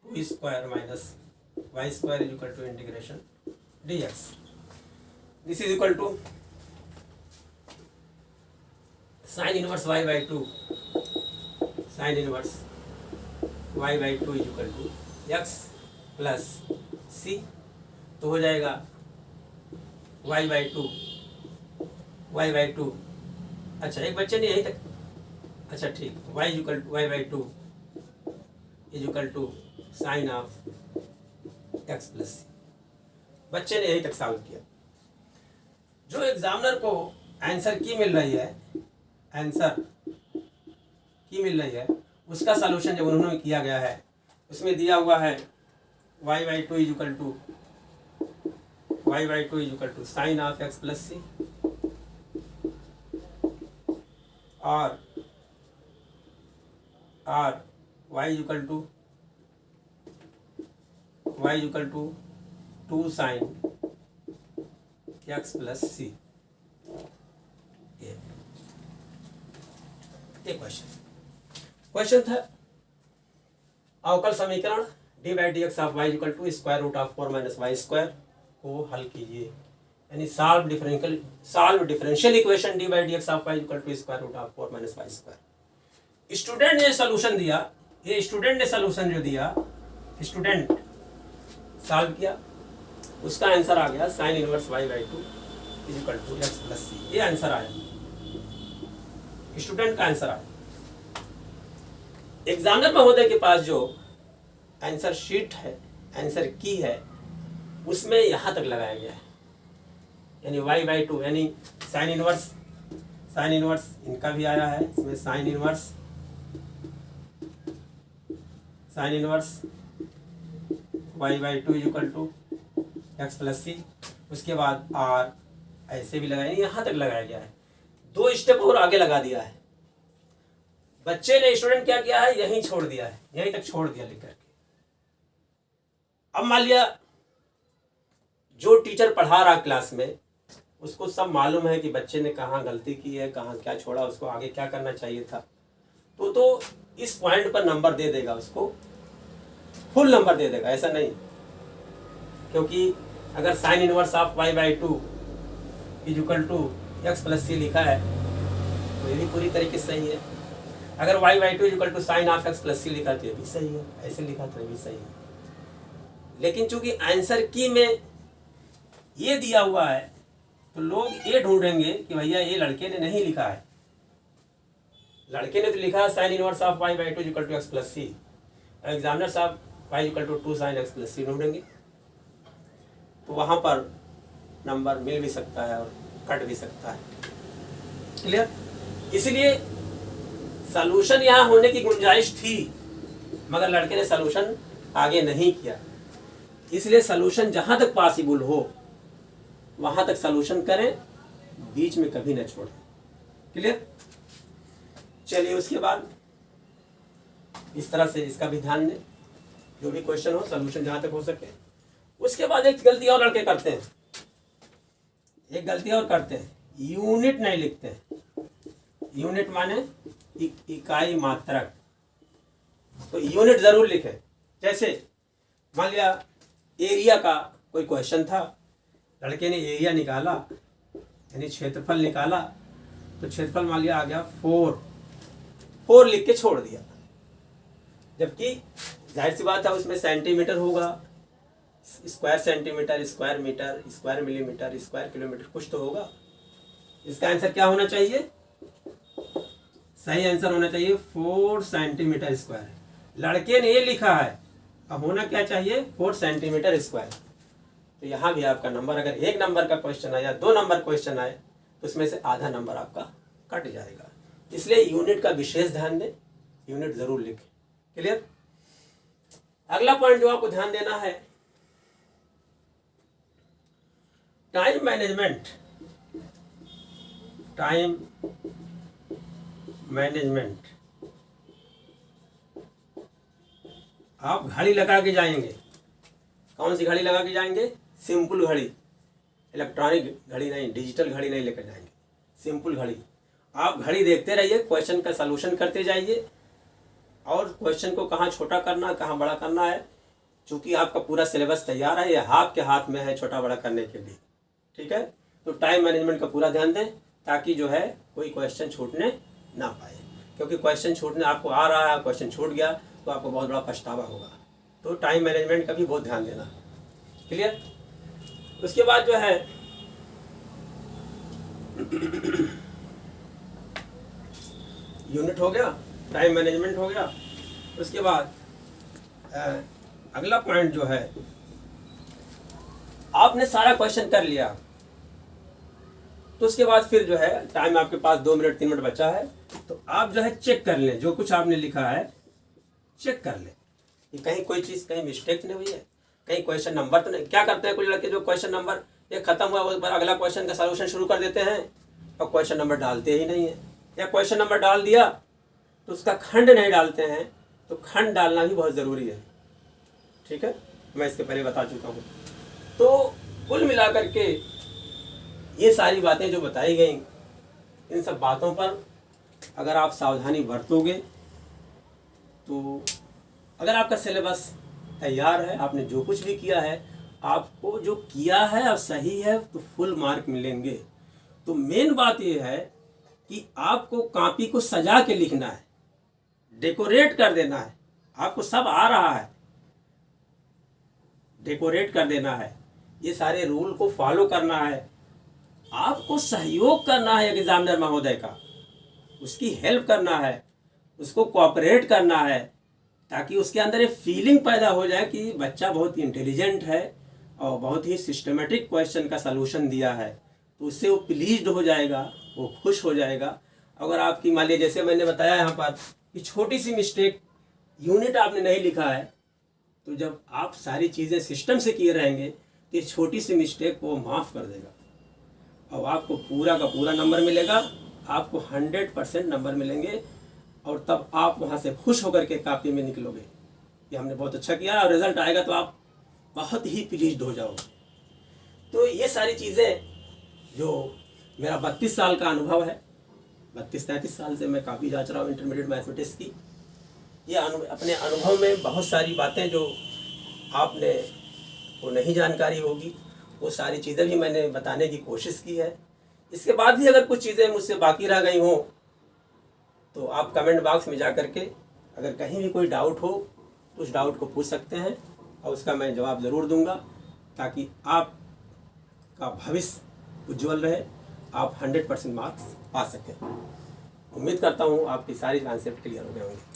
2 square minus Y square equal to integration d x. This is equal to sine inverse y by 2, sine inverse y by 2 is equal to x plus c. तो हो जाएगा Y by to, अच्छा एक बच्चे ने यहीं तक, अच्छा ठीक, y by 2 is equal to sine of x plus c. बच्चे ने यहीं तक सॉल्व किया। जो एग्जामिनर को आंसर की मिल रही है, उसका सॉल्यूशन जब उन्होंने किया गया है, उसमें दिया हुआ है y by two is equal to sine of x plus c, और y equal to 2 sine x plus c. ये क्वेश्चन था अवकल समीकरण D by D x of Y equal to square root of 4 minus Y square को हल कीजिए, यानी solve differential equation d by D x of Y equal to square root of 4 minus Y square. Student ने solution दिया, ये student ने solution जो दिया, स्टूडेंट सॉल्व किया, उसका आंसर आ गया sine inverse y by 2 is equal to x plus c. ये आंसर आया, स्टूडेंट का आंसर आया। एग्जामिनर महोदय के पास जो आंसर शीट है, आंसर की है, उसमें यहाँ तक लगाया गया है, यानी वाई बाई 2, यानी साइन इनवर्स इनका भी आया है, इसमें sine inverse y by 2 equal to x plus c. उसके बाद आर ऐसे भी लगाया, यहाँ तक लगाया गया है। 2 स्टेप और आगे लगा दिया है बच्चे ने। स्टूडेंट क्या किया है, यहीं छोड़ दिया है, यहीं तक छोड़ दिया लिख करके। अब मान लिया जो टीचर पढ़ा रहा क्लास में, उसको सब मालूम है कि बच्चे ने कहाँ गलती की है, कहाँ क्या छोड़ा, उसको आगे क्या करना चाहिए था, तो इस पॉइंट पर नंबर दे देगा, उसको फुल नंबर दे देगा। ऐसा नहीं, क्योंकि अगर sine inverse of y by 2 is equal to x plus c लिखा है तो ये भी पूरी तरीके से सही है। अगर y by 2 is equal to sine of x plus c लिखा तो ये भी सही है, ऐसे लिखा तो ये भी सही है। लेकिन चूंकि आंसर की में ये दिया हुआ है, तो लोग ये ढूंढेंगे कि भैया ये लड़के ने नहीं लिखा है, लड़के ने तो लिखा है sine inverse of y by 2 equal to x plus c, examiner साहब y equal to 2 sine x plus c ढूंढेंगे, तो वहाँ पर नंबर मिल भी सकता है और कट भी सकता है। क्लियर? इसलिए सॉल्यूशन यहाँ होने की गुंजाइश थी, मगर लड़के ने सॉल्यूशन आगे नहीं किया। इसलिए सॉल्यूशन जहाँ तक पॉसिबल हो वहाँ तक सॉल्यूशन करें, बीच में कभी न छोड़ें। क्लियर? चलिए उसके बाद इस तरह से इसका भी ध्यान दें, जो भी क्वेश्चन हो सॉल्यूशन जहाँ तक हो सके। उसके बाद एक गलती और लड़के करते हैं, एक गलती और करते हैं, यूनिट नहीं लिखते हैं। यूनिट माने इकाई मात्रक, तो यूनिट जरूर लिखें। जैसे मान लिया एरिया का कोई क्वेश्चन था, लड़के ने एरिया निकाला यानी क्षेत्रफल निकाला, तो क्षेत्रफल मान लिया आ गया 4 लिख के छोड़ दिया, जबकि जाहिर सी बात है उसमें सेंटीमीटर होगा, square centimetre, square metre, square millimetre, square kilometre, कुछ तो होगा। इसका आंसर क्या होना चाहिए? सही आंसर होना चाहिए 4 सेंटीमीटर स्क्वायर। लड़के ने ये लिखा है, अब होना क्या चाहिए? 4 सेंटीमीटर स्क्वायर। तो यहाँ भी आपका नंबर, अगर 1 नंबर का क्वेश्चन आया, 2 नंबर क्वेश्चन आए, तो उसमें से आधा नंबर आपका कट जाएगा। इसलिए यूनिट का विशेष ध्यान दें, यूनिट जरूर लिखें। क्लियर? अगला पॉइंट जो आपको ध्यान देना है, टाइम मैनेजमेंट। टाइम मैनेजमेंट, आप घड़ी लगा के जाएंगे। कौन सी घड़ी लगा के जाएंगे? सिंपल घड़ी, इलेक्ट्रॉनिक घड़ी नहीं, डिजिटल घड़ी नहीं लेकर जाएंगे, सिंपल घड़ी। आप घड़ी देखते रहिए, क्वेश्चन का सलूशन करते जाइए, और क्वेश्चन को कहाँ छोटा करना, कहाँ बड़ा करना है। चूँकि आपका पूरा सिलेबस तैयार है, ये आपके हाथ में है छोटा बड़ा करने के लिए। ठीक है? तो टाइम मैनेजमेंट का पूरा ध्यान दें, ताकि जो है कोई क्वेश्चन छूटने ना पाए। क्योंकि क्वेश्चन छूटने, आपको आ रहा है, क्वेश्चन छूट गया तो आपको बहुत बड़ा पछतावा होगा। तो टाइम मैनेजमेंट का भी बहुत ध्यान देना। क्लियर? उसके बाद जो है यूनिट हो गया, टाइम मैनेजमेंट हो गया। उसके बाद अगला पॉइंट जो है, आपने सारा क्वेश्चन कर लिया, तो उसके बाद फिर जो है टाइम आपके पास 2 मिनट 3 मिनट बचा है, तो आप जो है चेक कर लें, जो कुछ आपने लिखा है चेक कर लें कि कहीं कोई चीज़ कहीं मिस्टेक नहीं हुई है, कहीं क्वेश्चन नंबर तो नहीं। क्या करते हैं कुछ लड़के, जो क्वेश्चन नंबर एक खत्म हुआ उस पर अगला क्वेश्चन का सलूशन शुरू कर देते हैं और क्वेश्चन नंबर डालते ही नहीं है, या क्वेश्चन नंबर डाल दिया तो उसका खंड नहीं डालते हैं। तो खंड डालना भी बहुत ज़रूरी है। ठीक है, मैं इसके पहले बता चुका हूँ। तो कुल मिलाकर के ये सारी बातें जो बताई गई, इन सब बातों पर अगर आप सावधानी बरतोगे, तो अगर आपका सिलेबस तैयार है, आपने जो कुछ भी किया है, आपको जो किया है अब सही है, तो फुल मार्क मिलेंगे। तो मेन बात ये है कि आपको कॉपी को सजा के लिखना है, डेकोरेट कर देना है। आपको सब आ रहा है, डेकोरेट कर देना है, ये सारे रूल को फॉलो करना है। आपको सहयोग करना है एग्जामिनर महोदय का, उसकी हेल्प करना है, उसको कोऑपरेट करना है, ताकि उसके अंदर ये फीलिंग पैदा हो जाए कि बच्चा बहुत इंटेलिजेंट है और बहुत ही सिस्टमेटिक क्वेश्चन का सलूशन दिया है। तो उससे वो प्लीज्ड हो जाएगा, वो खुश हो जाएगा। अगर आपकी मान लीजिए, जैसे मैंने बताया यहाँ पर कि छोटी सी मिस्टेक, यूनिट आपने नहीं लिखा है, तो जब आप सारी चीज़ें सिस्टम से किए रहेंगे तो ये छोटी सी मिस्टेक को माफ़ कर देगा और आपको पूरा का पूरा नंबर मिलेगा, आपको 100% नंबर मिलेंगे। और तब आप वहाँ से खुश होकर के कापी में निकलोगे कि हमने बहुत अच्छा किया, और रिज़ल्ट आएगा तो आप बहुत ही प्लीज्ड हो जाओगे। तो ये सारी चीज़ें, जो मेरा 32 साल का अनुभव है, 32-33 साल से मैं काफ़ी जांच रहा हूँ इंटरमीडिएट मैथमेटिक्स की, ये अपने अनुभव में बहुत सारी बातें जो आपने को नहीं जानकारी होगी, वो सारी चीज़ें भी मैंने बताने की कोशिश की है। इसके बाद भी अगर कुछ चीज़ें मुझसे बाकी रह गई हों, तो आप कमेंट बॉक्स में जा कर के अगर कहीं भी कोई डाउट हो तो उस डाउट को पूछ सकते हैं, और उसका मैं जवाब ज़रूर दूंगा, ताकि आपका भविष्य उज्जवल रहे, आप 100% मार्क्स पा सकें। उम्मीद करता हूँ आपकी सारी कॉन्सेप्ट क्लियर हो गए होंगे।